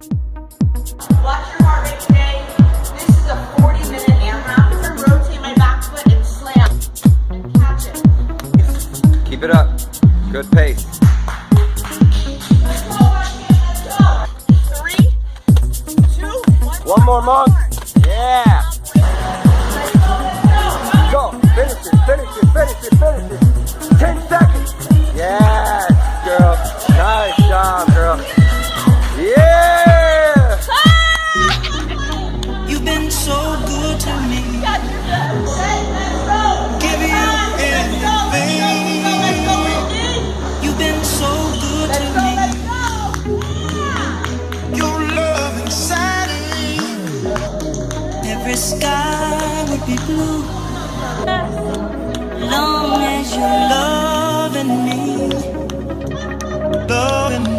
Watch your heart rate today. This is a 40-minute AMRAP. I'm gonna rotate my back foot and slam and catch it. Keep it up. Good pace. Let's go, let's go. 3, 2, 1. One more, Monk. Yeah. Go. Finish it, finish it, finish it, finish it. 10 seconds. Yes, girl. Nice job, girl. Yeah. You've been so good to me. Giving you everything. You've been so good to me. Your love inside of me. Every sky would be blue. Long as you're loving me. Loving me.